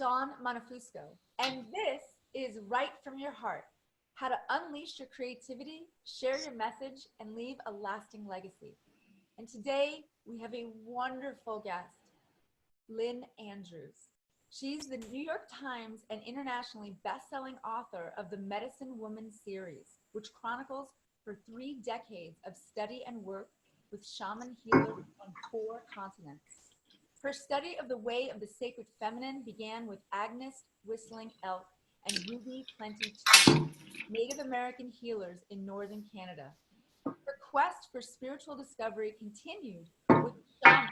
Dawn Montefusco, and this is Right from Your Heart, how to unleash your creativity, share your message, and leave a lasting legacy. And today we have a wonderful guest, Lynn Andrews. She's the New York Times and internationally best-selling author of the Medicine Woman series, which chronicles for 3 decades of study and work with shaman healers on 4 continents. Her study of the way of the sacred feminine began with Agnes Whistling Elk and Ruby Plenty Tea, Native American healers in northern Canada. Her quest for spiritual discovery continued with shaman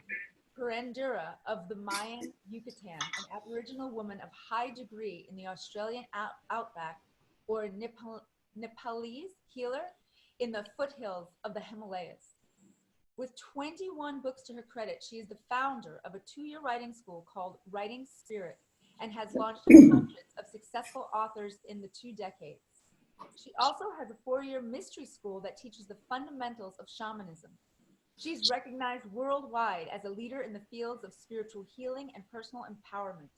Curandera of the Mayan Yucatan, an Aboriginal woman of high degree in the Australian outback, or Nepalese healer in the foothills of the Himalayas. With 21 books to her credit, she is the founder of a 2-year writing school called Writing Spirit and has launched hundreds of successful authors in the 2 decades. She also has a 4-year mystery school that teaches the fundamentals of shamanism. She's recognized worldwide as a leader in the fields of spiritual healing and personal empowerment.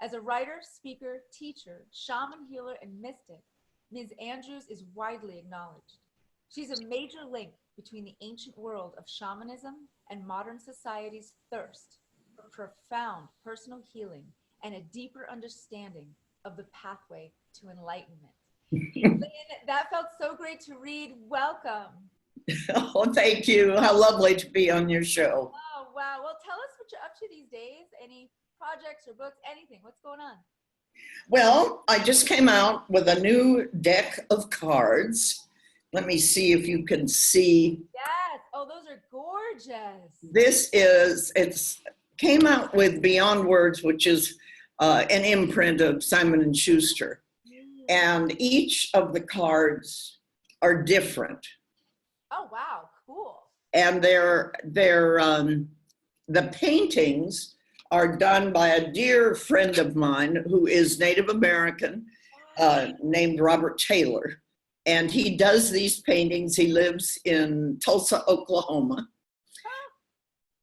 As a writer, speaker, teacher, shaman healer, and mystic, Ms. Andrews is widely acknowledged. She's a major link between the ancient world of shamanism and modern society's thirst for profound personal healing and a deeper understanding of the pathway to enlightenment. Lynn, that felt so great to read. Welcome. Oh, thank you. How lovely to be on your show. Oh, wow. Well, tell us what you're up to these days. Any projects or books, anything. What's going on? Well, I just came out with a new deck of cards. Let me see if you can see. Yes. Oh, those are gorgeous. It's came out with Beyond Words, which is an imprint of Simon & Schuster. And each of the cards are different. Oh, wow. Cool. And the paintings are done by a dear friend of mine who is Native American, named Robert Taylor. And he does these paintings. He lives in Tulsa, Oklahoma.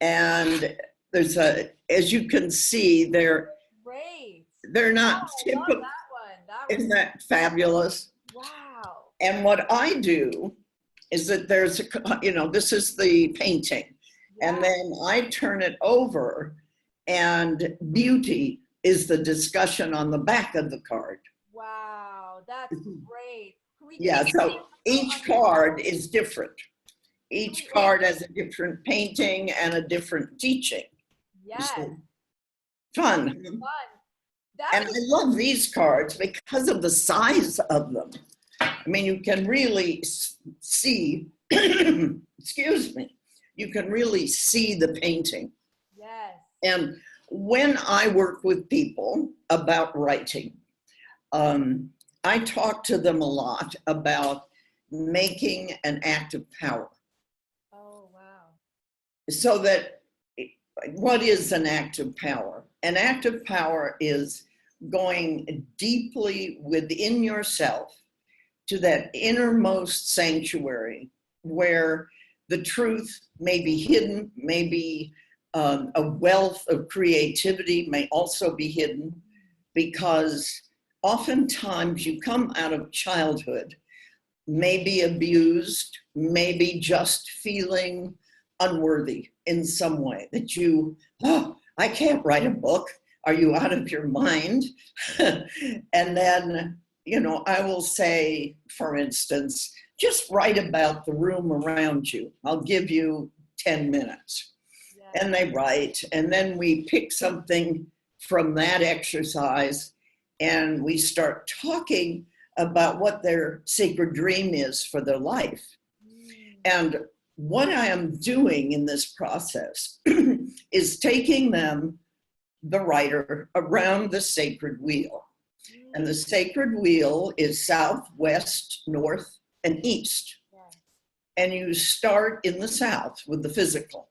And as you can see, they're not typical. Isn't that fabulous? Wow. And what I do is that this is the painting. Yeah. And then I turn it over, and beauty is the discussion on the back of the card. Wow, that's great. Yeah, so each card is different. Each card has a different painting and a different teaching. Yes. So, fun. And I love these cards because of the size of them. I mean, you can really see, excuse me, you can really see the painting. Yes. And when I work with people about writing, I talk to them a lot about making an act of power. Oh, wow. So that, what is an act of power? An act of power is going deeply within yourself to that innermost sanctuary where the truth may be hidden, maybe a wealth of creativity may also be hidden, because oftentimes you come out of childhood, maybe abused, maybe just feeling unworthy in some way, that I can't write a book. Are you out of your mind? And then, I will say, for instance, just write about the room around you. I'll give you 10 minutes. Yeah. And they write, and then we pick something from that exercise and we start talking about what their sacred dream is for their life. And what I am doing in this process is taking them, the writer, around the sacred wheel. And the sacred wheel is south, west, north, and east. And you start in the south with the physical.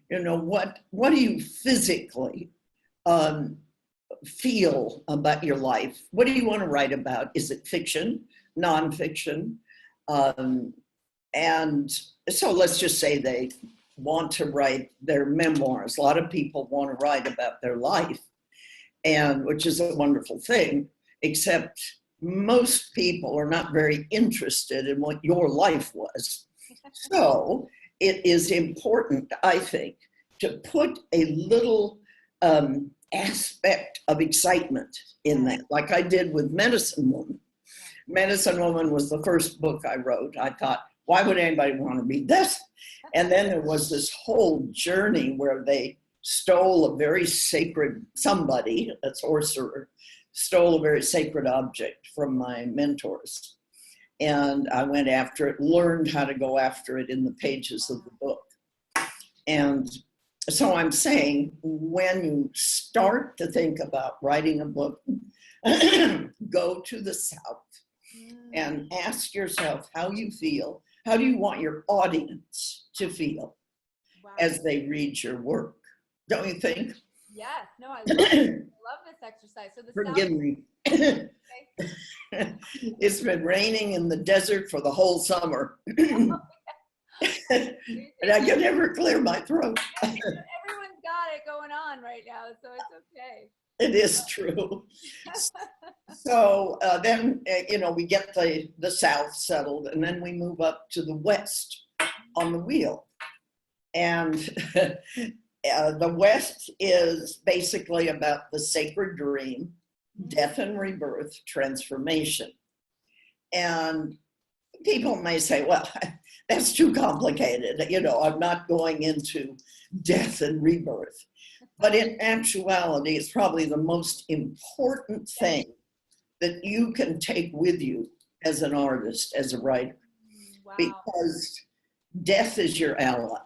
What do you physically feel about your life? What do you want to write about? Is it fiction, nonfiction? And so let's just say they want to write their memoirs. A lot of people want to write about their life. and which is a wonderful thing, except most people are not very interested in what your life was. So it is important, I think, to put a little aspect of excitement in that, like I did with Medicine Woman. Medicine Woman was the first book I wrote. I thought, why would anybody want to read this? And then there was this whole journey where they stole a very sacred, somebody, a sorcerer, stole a very sacred object from my mentors. And I went after it, learned how to go after it in the pages of the book. And so I'm saying, when you start to think about writing a book, go to the South and ask yourself how you feel. How do you want your audience to feel as they read your work? Don't you think? Yes. No, I love this exercise. So the Forgive me. It's been raining in the desert for the whole summer. And I can never clear my throat. Everyone's got it going on right now, so it's okay. It is true. So then, we get the South settled, and then we move up to the West on the wheel. And the West is basically about the sacred dream, death and rebirth, transformation. And people may say, well, that's too complicated. I'm not going into death and rebirth. But in actuality, it's probably the most important thing that you can take with you as an artist, as a writer. Wow. Because death is your ally.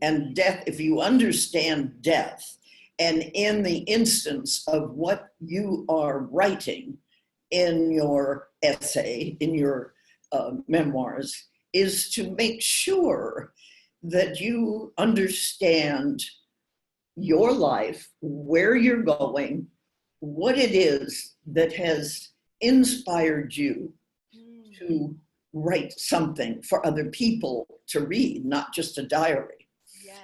And death, if you understand death, and in the instance of what you are writing in your essay, in your memoirs, is to make sure that you understand your life, where you're going, what it is that has inspired you to write something for other people to read, not just a diary. Yes.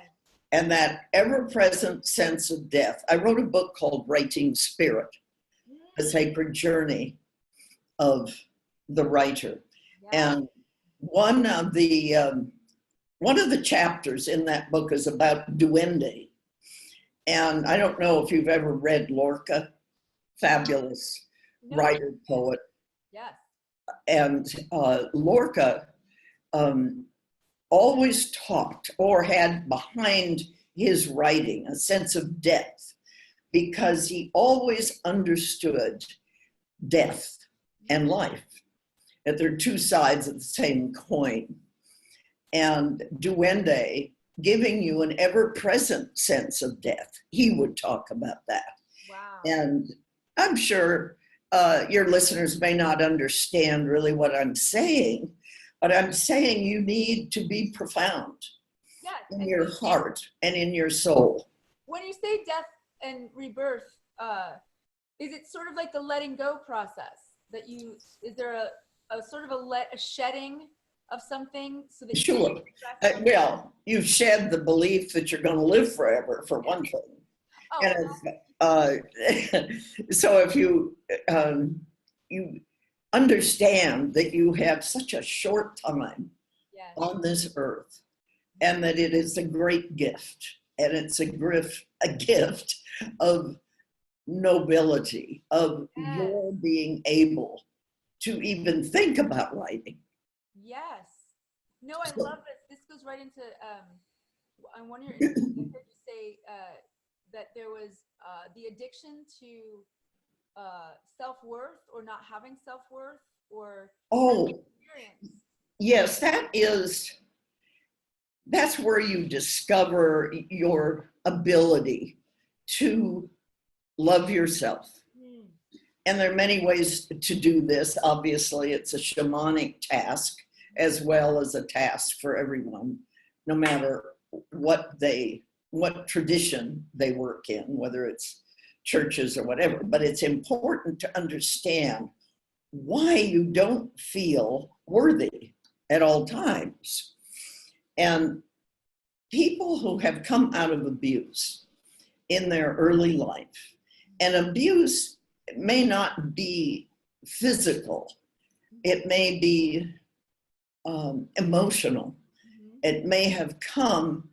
And that ever-present sense of death. I wrote a book called Writing Spirit, the sacred journey of the writer. Yes. And one of the chapters in that book is about duende. And I don't know if you've ever read Lorca, fabulous writer, poet. Yes. And Lorca always talked, or had behind his writing, a sense of death, because he always understood death and life, that they're two sides of the same coin. And duende, giving you an ever-present sense of death. He would talk about that. Wow. And I'm sure your listeners may not understand really what I'm saying, but I'm saying you need to be profound in your heart and in your soul. When you say death and rebirth, is it sort of like the letting go process? Is there a sort of a shedding of something so that sure. Well, you shed the belief that you're going to live forever, for one thing. Oh, and so if you understand that you have such a short time on this earth, and that it is a great gift, and it's a gift of nobility, of your being able to even think about writing. Yes. No, I love this. This goes right into, on one of your interviews, I heard you say that there was the addiction to self-worth, or not having self-worth, or experience. Yes, that's where you discover your ability to love yourself. And there are many ways to do this. Obviously, it's a shamanic task as well as a task for everyone, no matter what tradition they work in, whether it's churches or whatever. But it's important to understand why you don't feel worthy at all times. And people who have come out of abuse in their early life And abuse may not be physical, it may be emotional. It may have come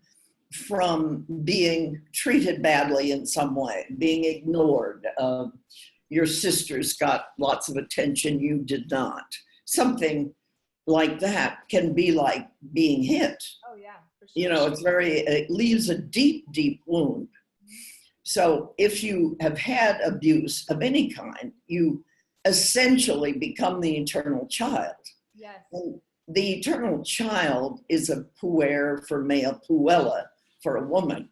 from being treated badly in some way, being ignored. Your sisters got lots of attention, you did not. Something like that can be like being hit. Oh, yeah, for sure. You know, it leaves a deep, deep wound. So if you have had abuse of any kind, you essentially become the eternal child. Yes. And the eternal child is a puer for male, puella for a woman.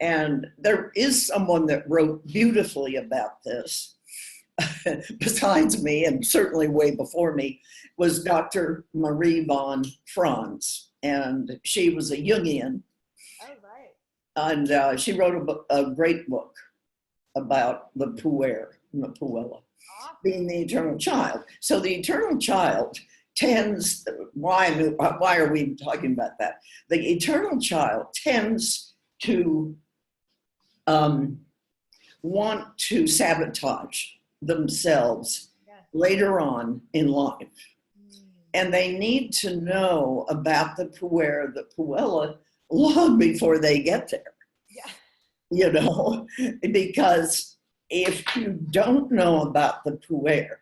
And there is someone that wrote beautifully about this, besides me, and certainly way before me, was Dr. Marie von Franz. And she was a Jungian. Oh, right. And she wrote a great book about the puer and the puella, being the eternal child. So the eternal child tends, why are we talking about that? The eternal child tends to want to sabotage themselves later on in life. And they need to know about the puer, the puella, long before they get there. Yeah. You know, because if you don't know about the puer,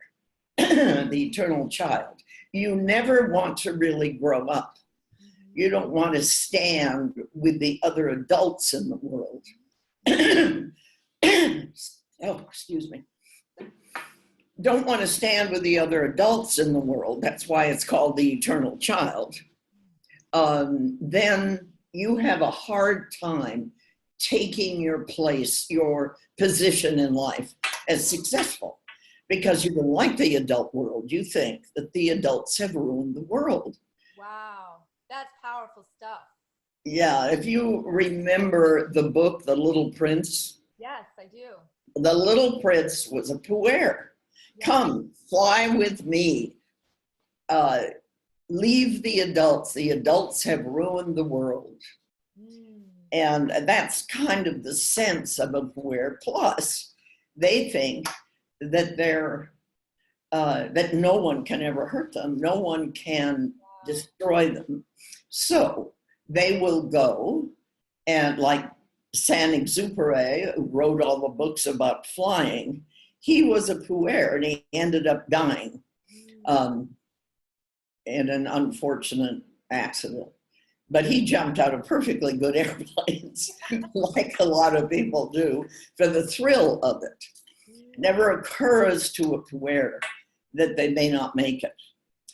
the eternal child, you never want to really grow up. You don't want to stand with the other adults in the world. Oh, excuse me. Don't want to stand with the other adults in the world. That's why it's called the eternal child. Then you have a hard time taking your place, your position in life as successful, because you don't like the adult world. You think that the adults have ruined the world. Wow, that's powerful stuff. Yeah, if you remember the book, The Little Prince. Yes, I do. The Little Prince was a puer. Yes. Come, fly with me. Leave the adults. The adults have ruined the world. And that's kind of the sense of a puer. Plus, they think that that no one can ever hurt them. No one can destroy them. So they will go and, like Saint-Exupéry, who wrote all the books about flying, he was a puer and he ended up dying in an unfortunate accident. But he jumped out of perfectly good airplanes, like a lot of people do, for the thrill of it. Never occurs to a puer that they may not make it.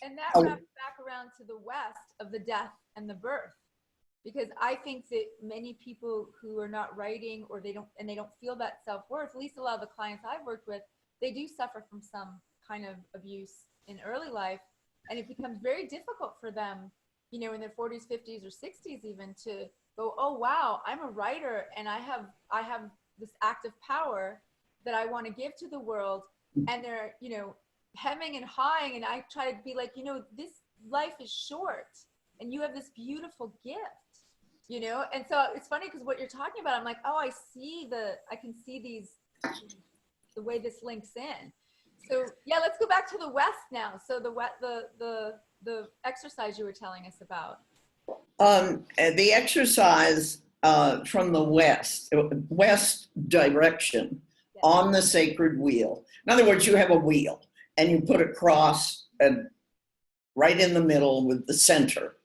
And that wraps back around to the West of the death and the birth. Because I think that many people who are not writing, or they don't feel that self-worth, at least a lot of the clients I've worked with, they do suffer from some kind of abuse in early life. And it becomes very difficult for them, you know, in their 40s, 50s, or 60s even, to go, oh, wow, I'm a writer and I have this active power that I want to give to the world. And they're, you know, hemming and hawing. And I try to be like, you know, this life is short and you have this beautiful gift, you know? And so it's funny because what you're talking about, I'm like, oh, I can see these, the way this links in. So yeah, let's go back to the West now. So the exercise you were telling us about. The exercise from the west direction, yes, on the sacred wheel. In other words, you have a wheel and you put a cross right in the middle with the center,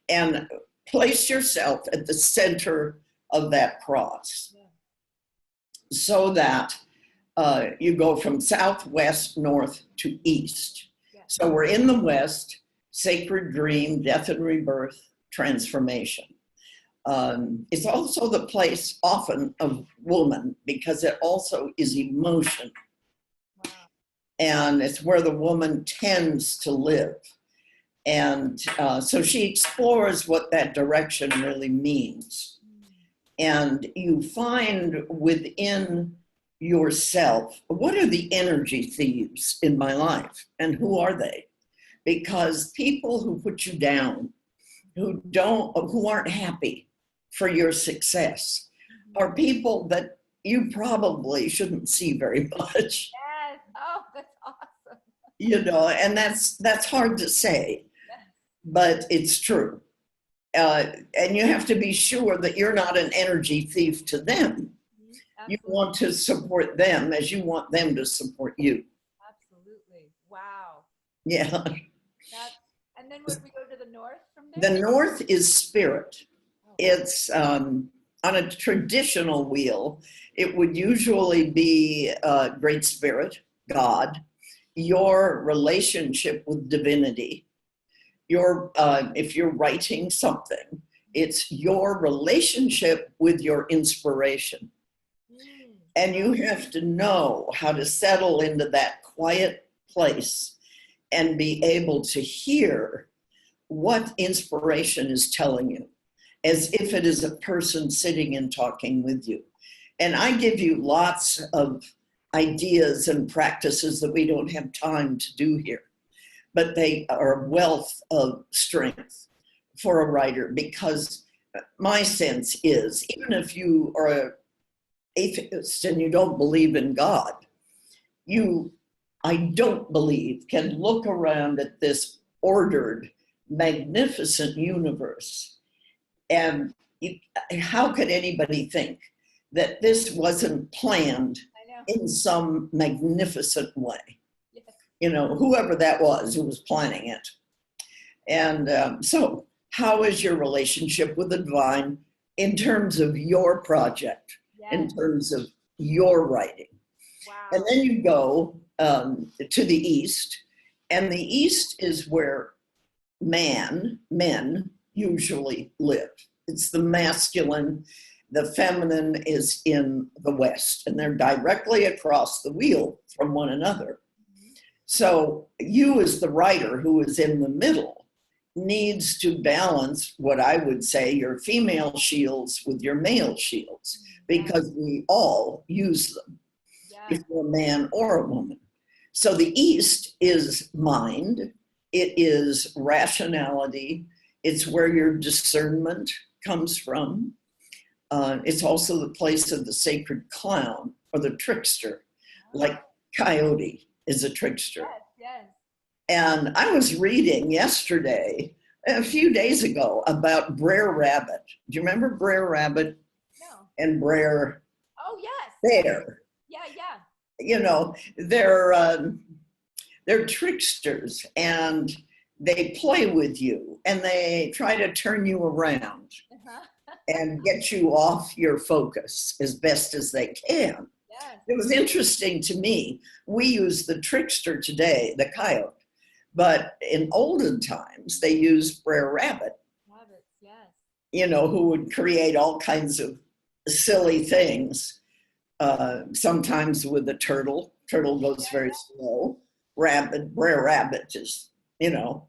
and place yourself at the center of that cross, yeah, so that you go from southwest, north to east. Yeah. So we're in the West, sacred dream, death and rebirth, transformation. It's also the place often of woman, because it also is emotion. Wow. And it's where the woman tends to live. And so she explores what that direction really means. And you find within yourself, what are the energy thieves in my life, and who are they? Because people who put you down, who aren't happy for your success, are people that you probably shouldn't see very much, Yes. Oh, that's awesome. and that's hard to say, Yes. but it's true. And you have to be sure that you're not an energy thief to them. You Absolutely. want to support them as you want them to support you. Absolutely. Wow. Yeah. That's, and then what, we go to the north from there? The north is spirit. Oh, It's on a traditional wheel, it would usually be Great Spirit, God, your relationship with divinity, your if you're writing something, it's your relationship with your inspiration. And you have to know how to settle into that quiet place and be able to hear what inspiration is telling you, as if it is a person sitting and talking with you. And I give you lots of ideas and practices that we don't have time to do here, but they are a wealth of strength for a writer, because my sense is, even if you are an atheist and you don't believe in God, you, I don't believe, can look around at this ordered, magnificent universe, and how could anybody think that this wasn't planned in some magnificent way? Whoever that was who was planning it. And so how is your relationship with the divine in terms of your project, in terms of your writing? wow. And then you go to the east, and the east is where men usually live. It's the masculine. The feminine is in the west, and they're directly across the wheel from one another. So you, as the writer who is in the middle, needs to balance what I would say your female shields with your male shields, because we all use them, if you're a man or a woman. So the east is mind, it is rationality, it's where your discernment comes from. It's also the place of the sacred clown or the trickster, like Coyote is a trickster. Yes. And I was reading yesterday, a few days ago, about Brer Rabbit. Do you remember Brer Rabbit? No. And Brer Oh, yes. Bear. Yeah. They're tricksters, and they play with you, and they try to turn you around and get you off your focus as best as they can. Yes. It was interesting to me. We use the trickster today, the coyote, but in olden times, they used Brer Rabbit. Rabbits, yes. Who would create all kinds of silly things, sometimes with the turtle. Turtle goes very slow. Brer Rabbit is,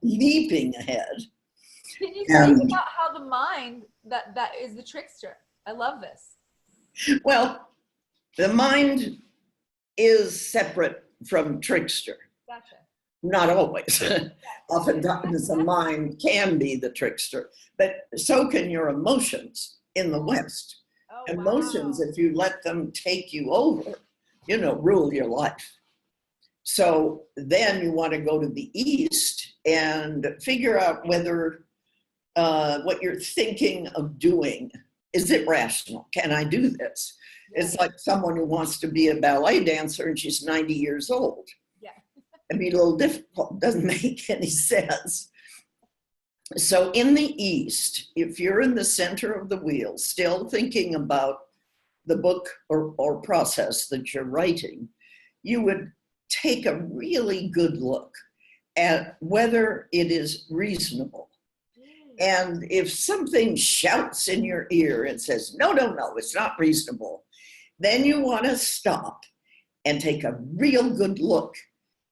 leaping ahead. Can you say about how the mind that is the trickster? I love this. Well, the mind is separate from trickster. Gotcha. Not always. Oftentimes the mind can be the trickster, but so can your emotions in the West. Oh, Emotions, wow. if you let them take you over, rule your life. So then you want to go to the East and figure out whether what you're thinking of doing, is it rational? Can I do this? It's like someone who wants to be a ballet dancer and she's 90 years old. It'd be a little difficult, doesn't make any sense. So in the East, if you're in the center of the wheel, still thinking about the book or process that you're writing, you would take a really good look at whether it is reasonable. And if something shouts in your ear and says, no, it's not reasonable, then you want to stop and take a real good look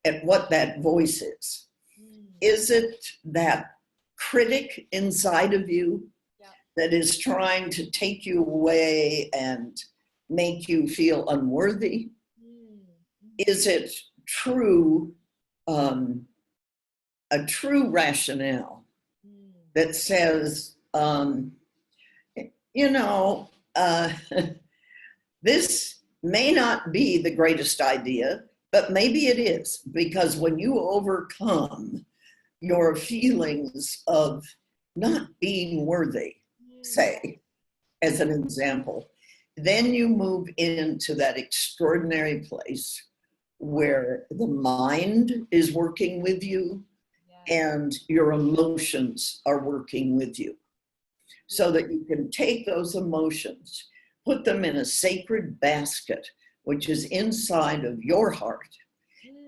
at what that voice is. Is it that critic inside of you that is trying to take you away and make you feel unworthy? Is it true, a true rationale that says, this may not be the greatest idea, but maybe it is, because when you overcome your feelings of not being worthy, say, as an example, then you move into that extraordinary place where the mind is working with you and your emotions are working with you, so that you can take those emotions, put them in a sacred basket, which is inside of your heart,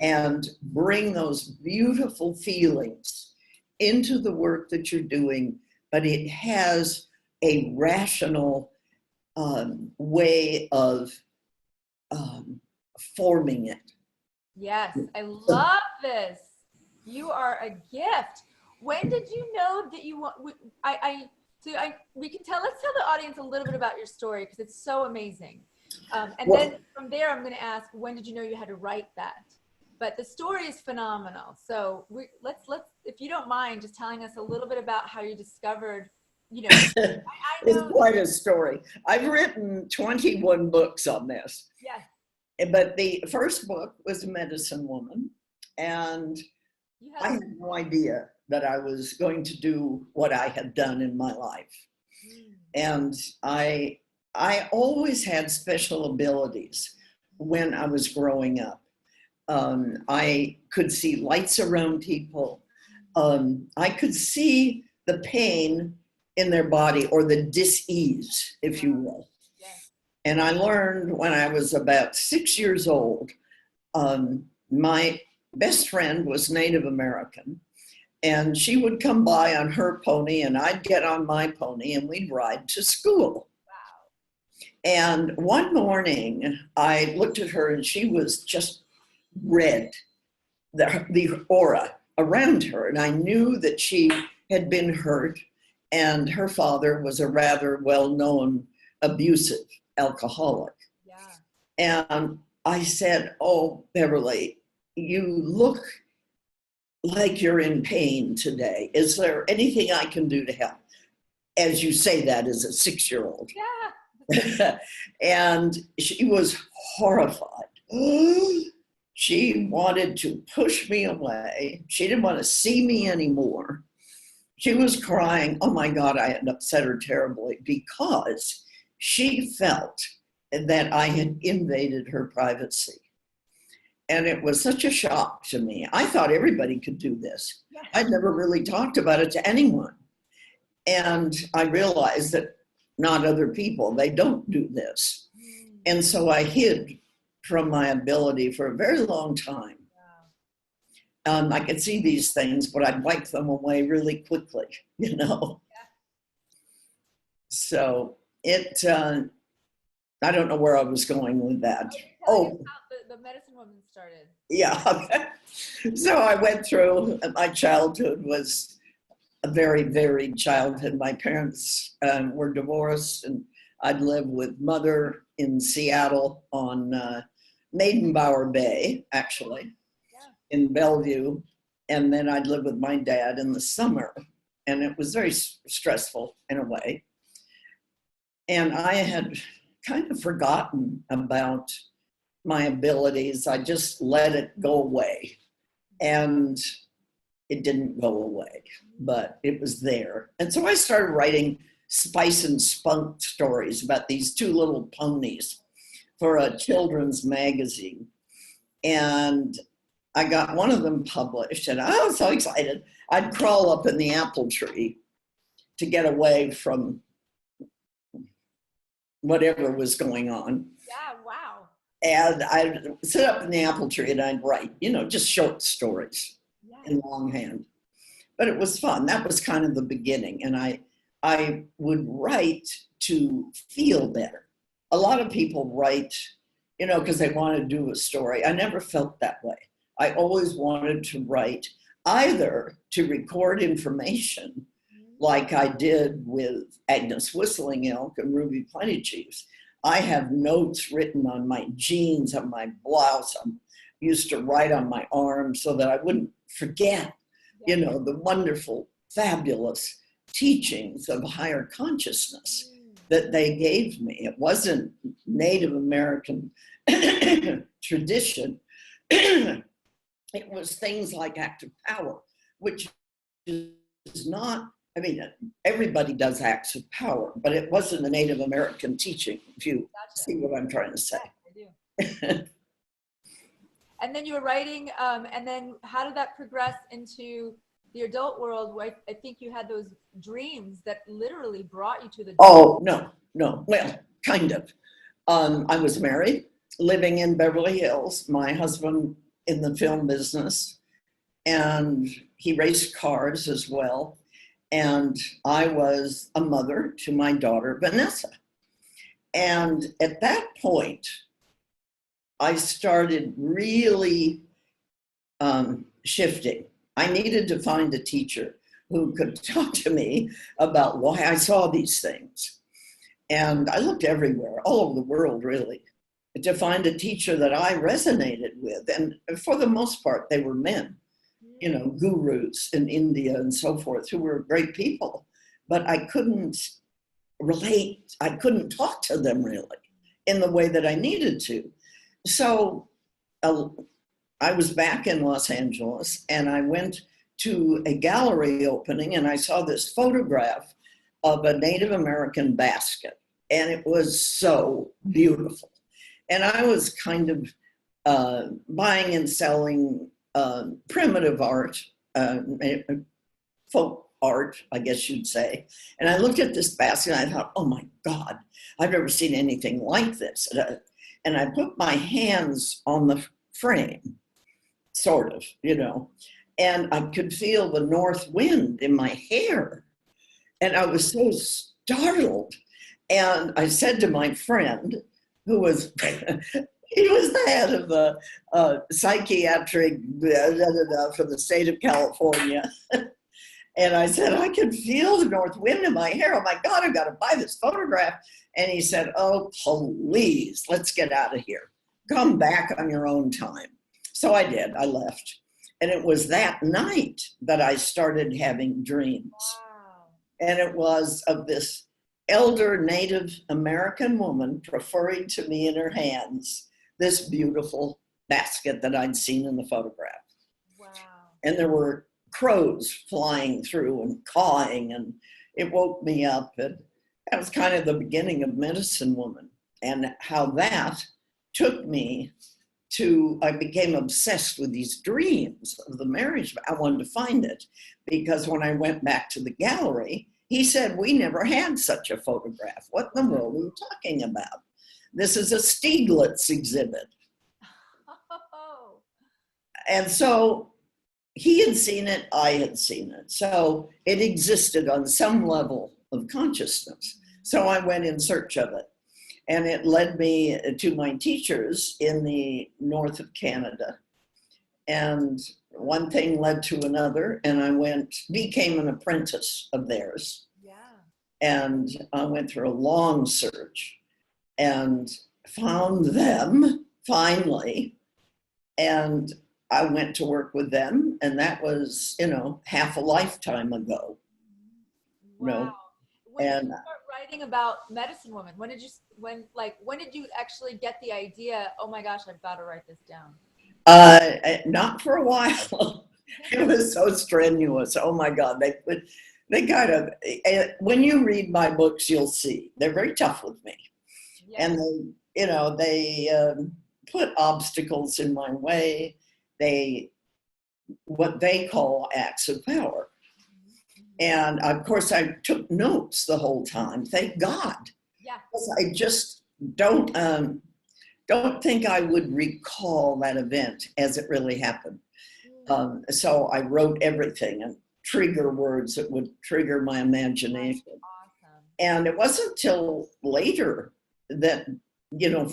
and bring those beautiful feelings into the work that you're doing. But it has a rational way of forming it. Yes, I love this. You are a gift. When did you know that you want? We can tell. Let's tell the audience a little bit about your story, because it's so amazing. Then from there, I'm going to ask, when did you know you had to write that? But the story is phenomenal. So let's, if you don't mind, just telling us a little bit about how you discovered. I know it's quite a story. I've written 21 books on this. Yes. But the first book was Medicine Woman, and I had no idea that I was going to do what I had done in my life. And I always had special abilities when I was growing up. I could see lights around people. I could see the pain in their body, or the dis-ease, if you will. And I learned when I was about 6 years old. My best friend was Native American, and she would come by on her pony, and I'd get on my pony, and we'd ride to school. Wow. And one morning, I looked at her, and she was just red, the aura around her, and I knew that she had been hurt, and her father was a rather well-known abusive alcoholic. Yeah. And I said, "Oh, Beverly, you look like you're in pain today. Is there anything I can do to help?" As you say that as a 6-year-old. Yeah. And she was horrified. She wanted to push me away. She didn't want to see me anymore. She was crying. Oh my God, I had upset her terribly, because she felt that I had invaded her privacy. And it was such a shock to me. I thought everybody could do this. Yeah. I'd never really talked about it to anyone. And I realized that not other people, they don't do this. And so I hid from my ability for a very long time. I could see these things, but I'd wipe them away really quickly, Yeah. So it, I don't know where I was going with that. Oh, the Medicine Woman started. Yeah. So I went through, my childhood was a very varied childhood. My parents were divorced, and I'd lived with mother in Seattle on Maidenbower Bay, actually. In Bellevue, and then I'd live with my dad in the summer, and it was very stressful in a way. And I had kind of forgotten about my abilities. I just let it go away, and it didn't go away, but it was there. And so I started writing spice and spunk stories about these two little ponies for a children's magazine. And I got one of them published, and I was so excited. I'd crawl up in the apple tree to get away from whatever was going on. Yeah, wow. And I'd sit up in the apple tree and I'd write, just short stories in longhand. But it was fun. That was kind of the beginning. And I would write to feel better. A lot of people write, because they want to do a story. I never felt that way. I always wanted to write either to record information, like I did with Agnes Whistling Elk and Ruby Plenty Chiefs. I have notes written on my jeans, on my blouse. I used to write on my arm so that I wouldn't forget, the wonderful, fabulous teachings of higher consciousness. that they gave me. It wasn't Native American tradition. It was things like acts of power, which is not, I mean, everybody does acts of power, but it wasn't a Native American teaching, if you see what I'm trying to say. Yeah, I do. And then you were writing, and then how did that progress into the adult world where I think you had those dreams that literally brought you to the Oh, no. Well, kind of. I was married, living in Beverly Hills, my husband in the film business, and he raced cars as well. And I was a mother to my daughter, Vanessa. And at that point, I started really shifting. I needed to find a teacher who could talk to me about why I saw these things. And I looked everywhere, all over the world, really, to find a teacher that I resonated with. And for the most part, they were men, you know, gurus in India and so forth, who were great people. But I couldn't relate, I couldn't talk to them really in the way that I needed to. So I was back in Los Angeles and I went to a gallery opening and I saw this photograph of a Native American basket. And it was so beautiful. And I was kind of buying and selling primitive art, folk art, I guess you'd say. And I looked at this basket and I thought, oh my God, I've never seen anything like this. And I put my hands on the frame, sort of, you know, and I could feel the north wind in my hair. And I was so startled. And I said to my friend, who was, he was the head of the psychiatric for the state of California. And I said, I can feel the north wind in my hair. Oh my God, I've got to buy this photograph. And he said, oh, please, let's get out of here. Come back on your own time. So I did, I left. And it was that night that I started having dreams. Wow. And it was of this elder Native American woman preferring to me in her hands this beautiful basket that I'd seen in the photograph. Wow. And there were crows flying through and cawing, and it woke me up. And that was kind of the beginning of Medicine Woman, and how that took me to, I became obsessed with these dreams of the marriage. I wanted to find it because when I went back to the gallery, he said, we never had such a photograph. What in the world are you talking about? This is a Stieglitz exhibit. Oh. And so he had seen it, I had seen it. So it existed on some level of consciousness. So I went in search of it. And it led me to my teachers in the north of Canada. And one thing led to another, and I became an apprentice of theirs. Yeah. And I went through a long search and found them finally. And I went to work with them, and that was, you know, half a lifetime ago. Wow. You know, When did and you start writing about Medicine Woman? When did you actually get the idea, oh my gosh, I've got to write this down? not for a while. It was so strenuous. Oh my God. They kind of, when you read my books, you'll see they're very tough with me. Yeah. And they put obstacles in my way. What they call acts of power. And of course I took notes the whole time. Thank God. Yeah. I just don't think I would recall that event as it really happened. So I wrote everything and trigger words that would trigger my imagination. That's awesome. And it wasn't till later that,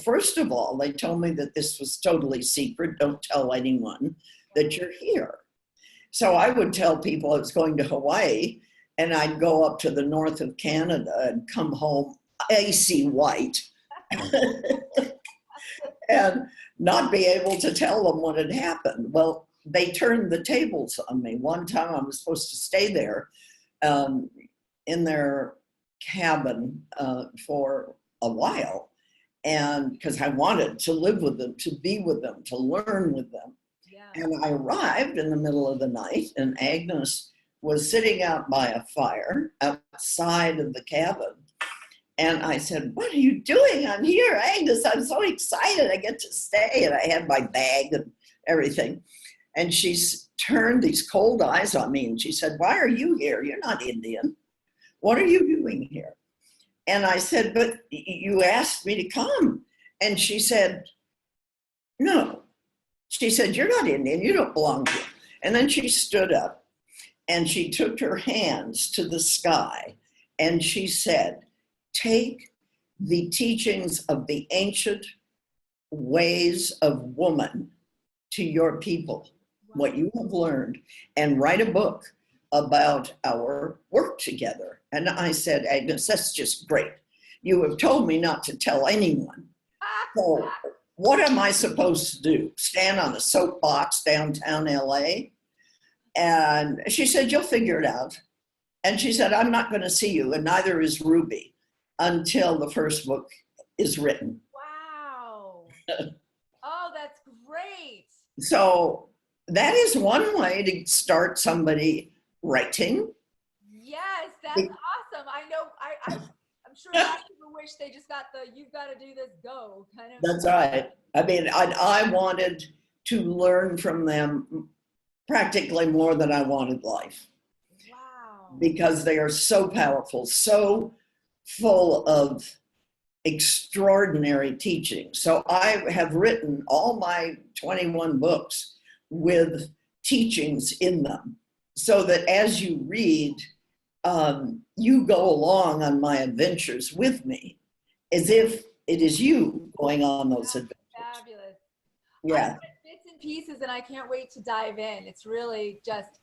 first of all, they told me that this was totally secret. Don't tell anyone that you're here. So I would tell people I was going to Hawaii, and I'd go up to the north of Canada and come home icy white and not be able to tell them what had happened. Well, they turned the tables on me. One time I was supposed to stay there in their cabin for a while, and because I wanted to live with them, to be with them, to learn with them. Yeah. And I arrived in the middle of the night, and Agnes was sitting out by a fire outside of the cabin. And I said, "What are you doing? I'm here, Agnes. I'm so excited. I get to stay." And I had my bag and everything. And she turned these cold eyes on me and she said, "Why are you here? You're not Indian. What are you doing here?" And I said, "But you asked me to come." And she said, "No." She said, "You're not Indian. You don't belong here." And then she stood up and she took her hands to the sky and she said, "Take the teachings of the ancient ways of woman to your people, what you have learned, and write a book about our work together." And I said, "Agnes, that's just great. You have told me not to tell anyone. So what am I supposed to do? Stand on a soapbox downtown LA?" And she said, "You'll figure it out." And she said, "I'm not going to see you, and neither is Ruby, until the first book is written." Wow. Oh, that's great. So that is one way to start somebody writing. Yes, that's awesome. I know. I'm sure a lot of people wish they just got the "you've got to do this, go" kind of. That's right. I mean, I wanted to learn from them practically more than I wanted life, Wow. because they are so powerful, so full of extraordinary teaching. So I have written all my 21 books with teachings in them, so that as you read, you go along on my adventures with me as if it is you going on those adventures. Fabulous. Yeah. I've read bits and pieces and I can't wait to dive in. It's really just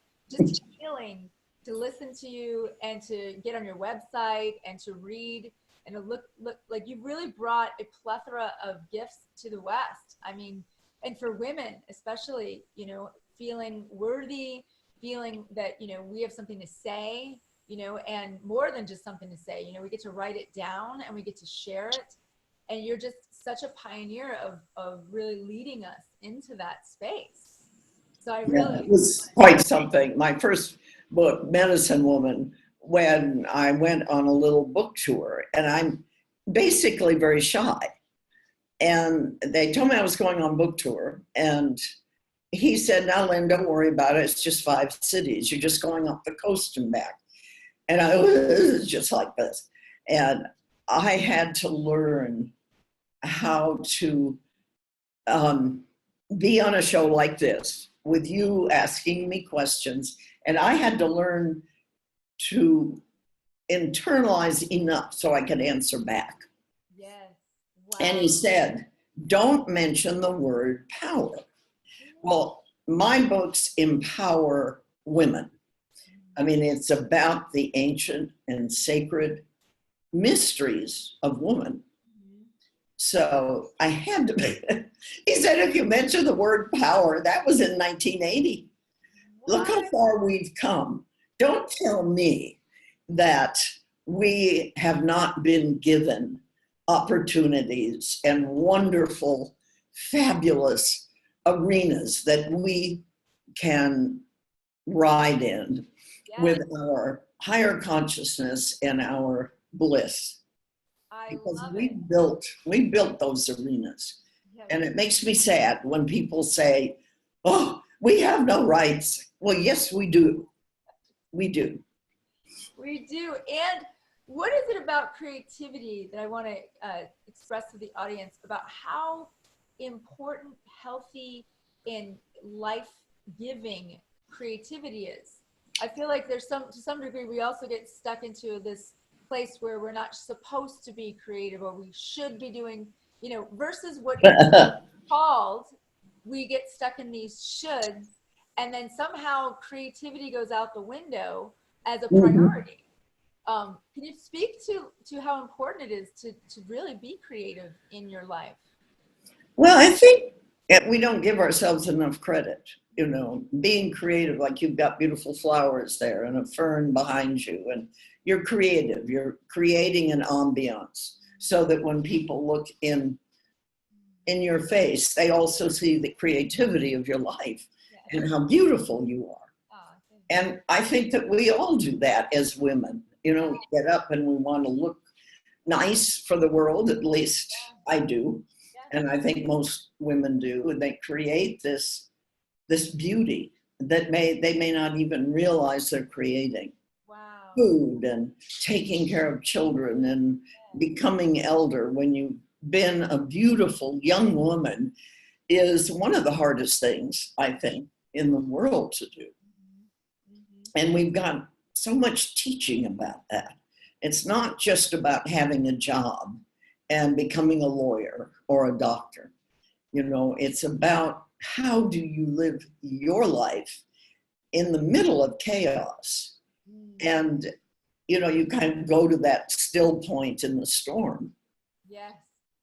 healing to listen to you and to get on your website and to read and to look like you've really brought a plethora of gifts to the West. I mean, and for women especially, feeling worthy, feeling that, we have something to say, and more than just something to say, we get to write it down and we get to share it. And you're just such a pioneer of really leading us into that space. So I really, It was quite something. My first book, Medicine Woman, when I went on a little book tour, and I'm basically very shy. And they told me I was going on book tour, and he said, "Now, Lynn, don't worry about it. It's just 5 cities. You're just going up the coast and back." And I was just like this. And I had to learn how to be on a show like this with you asking me questions. And I had to learn to internalize enough so I could answer back. yes. Wow. And he said, "Don't mention the word power." Well, my books empower women. I mean, it's about the ancient and sacred mysteries of woman. So I had to be. He said, "If you mention the word power," that was in 1980. Look how far we've come. Don't tell me that we have not been given opportunities and wonderful, fabulous arenas that we can ride in with our higher consciousness and our bliss. Because we built those arenas. Yes. And it makes me sad when people say, "Oh, we have no rights." Well, yes, we do. We do. We do. And what is it about creativity that I want to express to the audience about how important, healthy, and life-giving creativity is? I feel like to some degree, we also get stuck into this place where we're not supposed to be creative, or we should be doing, versus what you're called. We get stuck in these shoulds, and then somehow creativity goes out the window as a priority. Can you speak to how important it is to really be creative in your life? Well, I think And we don't give ourselves enough credit. You know, being creative, like you've got beautiful flowers there and a fern behind you, and you're creative. You're creating an ambiance so that when people look in your face, they also see the creativity of your life and how beautiful you are. And I think that we all do that as women. You know, we get up and we want to look nice for the world, at least I do. And I think most women do. And they create this beauty that they may not even realize they're creating. Wow. Food and taking care of children and becoming elder when you've been a beautiful young woman is one of the hardest things, I think, in the world to do. And we've got so much teaching about that. It's not just about having a job and becoming a lawyer or a doctor. You know, it's about how do you live your life in the middle of chaos. And, you know, you kind of go to that still point in the storm. Yes.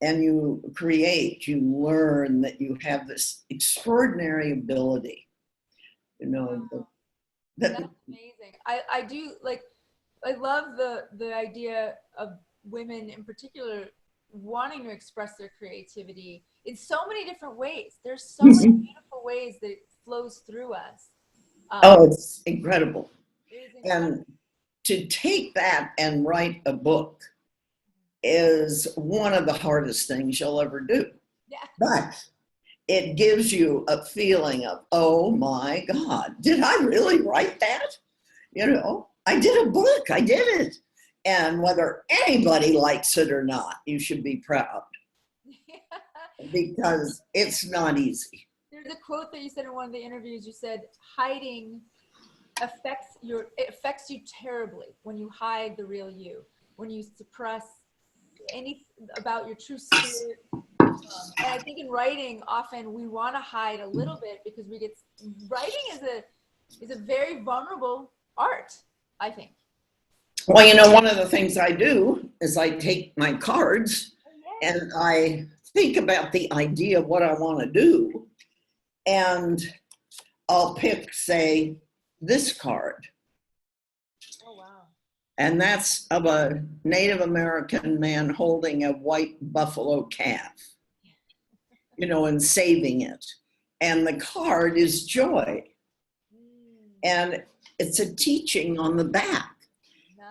And you create, you learn that you have this extraordinary ability, you know. Wow. That's amazing. I do like, I love the idea of women in particular wanting to express their creativity in so many different ways. There's so many beautiful ways that it flows through us. Oh, it's incredible. It is incredible. And to take that and write a book is one of the hardest things you'll ever do. Yeah. But it gives you a feeling of, oh my God, did I really write that? You know, I did a book, I did it. And whether anybody likes it or not, you should be proud. Because it's not easy. There's a quote that you said in one of the interviews. You said, hiding affects you terribly when you hide the real you, when you suppress any about your true spirit. And I think in writing, often we want to hide a little bit because writing is a very vulnerable art, I think. Well, you know, one of the things I do is I take my cards and I think about the idea of what I want to do. And I'll pick, say, this card. Oh, wow. And that's of a Native American man holding a white buffalo calf, you know, and saving it. And the card is joy. And it's a teaching on the back.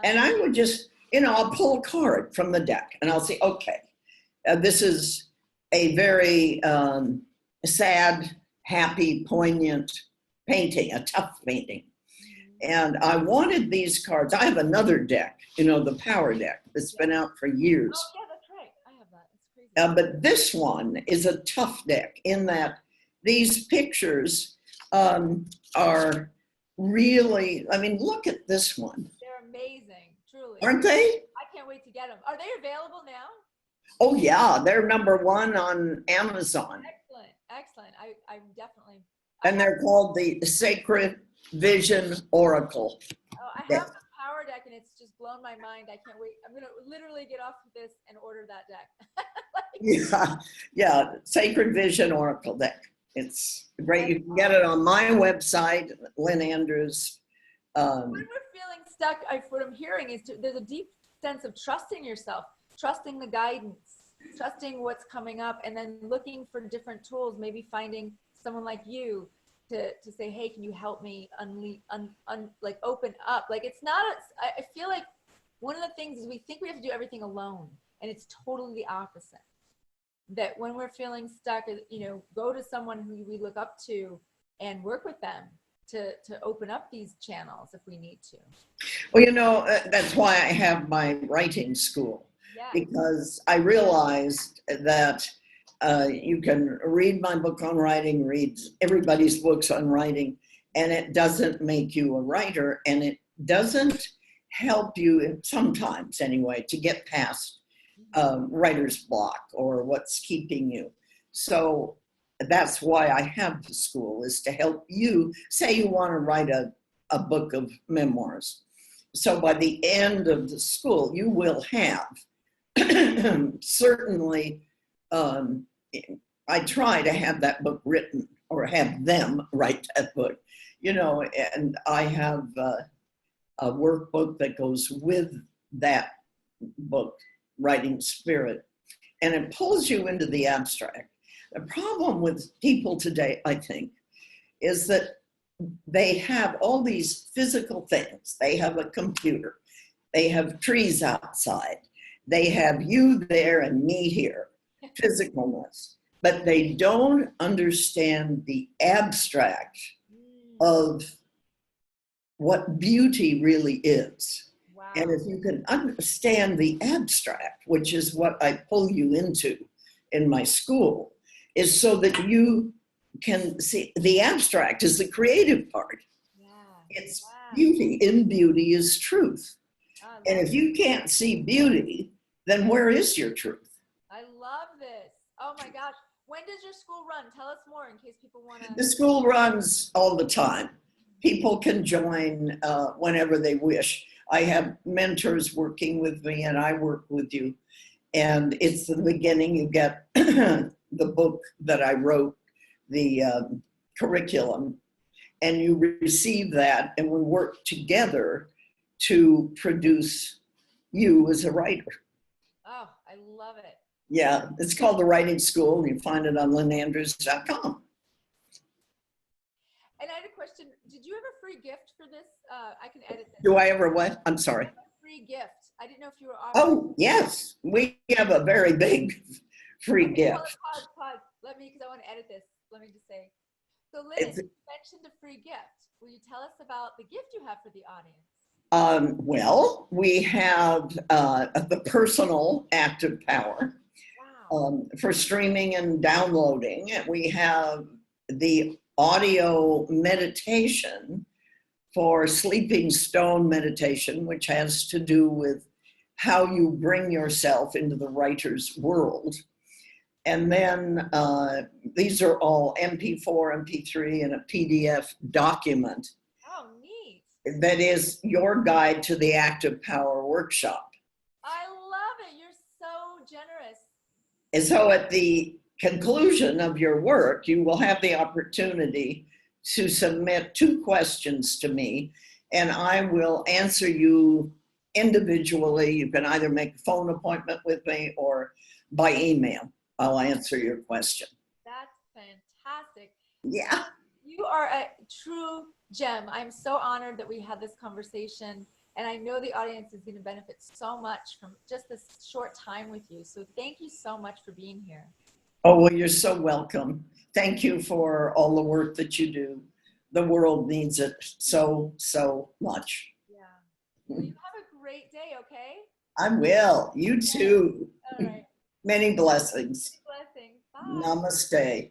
And I would just, you know, I'll pull a card from the deck and I'll say, okay, this is a very sad, happy, poignant painting, a tough painting. And I wanted these cards. I have another deck, you know, the power deck that's been out for years. Oh, yeah, that's right. I have that. It's crazy. But this one is a tough deck in that these pictures are really, I mean, look at this one. They're amazing, truly. Aren't they? I can't wait to get them. Are they available now? Oh, yeah. They're #1 on Amazon. Excellent. Excellent. I'm definitely. And they're called the Sacred Vision Oracle. Oh, I have the power deck and it's just blown my mind. I can't wait. I'm going to literally get off of this and order that deck. Yeah. Sacred Vision Oracle deck. It's great. You can get it on my website, Lynn Andrews. When we're feeling stuck, what I'm hearing is there's a deep sense of trusting yourself, trusting the guidance, trusting what's coming up, and then looking for different tools, maybe finding someone like you to say, hey, can you help me like open up? Like it's not, I feel like one of the things is we think we have to do everything alone, and it's totally the opposite. That when we're feeling stuck, you know, go to someone who we look up to and work with them to open up these channels if we need to. Well, you know, that's why I have my writing school, because I realized that you can read my book on writing, read everybody's books on writing, and it doesn't make you a writer, and it doesn't help you sometimes anyway to get past writer's block or what's keeping you. So that's why I have the school, is to help you. Say you want to write a book of memoirs. So by the end of the school, you will have certainly I try to have that book written or have them write that book, you know, and I have a workbook that goes with that book, Writing Spirit, and it pulls you into the abstract. The problem with people today, I think, is that they have all these physical things. They have a computer. They have trees outside. They have you there and me here, physicalness. But they don't understand the abstract of what beauty really is. Wow. And if you can understand the abstract, which is what I pull you into in my school, is so that you can see the abstract is the creative part. Yeah. It's Wow. beauty. In beauty is truth. I And love if you can't see beauty, then where is your truth? I love this. Oh my gosh. When does your school run? Tell us more in case people want to. The school runs all the time. People can join whenever they wish. I have mentors working with me, and I work with you. And it's the beginning. You get the book that I wrote, the curriculum, and you receive that, and we work together to produce you as a writer. Oh, I love it. Yeah, it's called The Writing School. You find it on lynnandrews.com. And I had a question. Did you have a free gift for this? I can edit this. Do I ever what? I'm sorry. A free gift. I didn't know if you were offering. Oh, yes. We have a very big free gift. Pause. Let me, because I want to edit this. Let me just say. So, Lynn, you mentioned a free gift. Will you tell us about the gift you have for the audience? Well, we have the personal active power. Wow. For streaming and downloading. We have the audio meditation for sleeping stone meditation, which has to do with how you bring yourself into the writer's world. And then these are all MP4, MP3, and a PDF document. Oh, neat. That is your guide to the Active Power Workshop. I love it. You're so generous. And so at the conclusion of your work, you will have the opportunity to submit 2 questions to me, and I will answer you individually. You can either make a phone appointment with me or by email. I'll answer your question. That's fantastic. Yeah. You are a true gem. I'm so honored that we had this conversation. And I know the audience is going to benefit so much from just this short time with you. So thank you so much for being here. Oh, well, you're so welcome. Thank you for all the work that you do. The world needs it so, so much. Yeah. Well, you have a great day, okay? I will. You too. All right. Many blessings. Blessings. Bye. Namaste.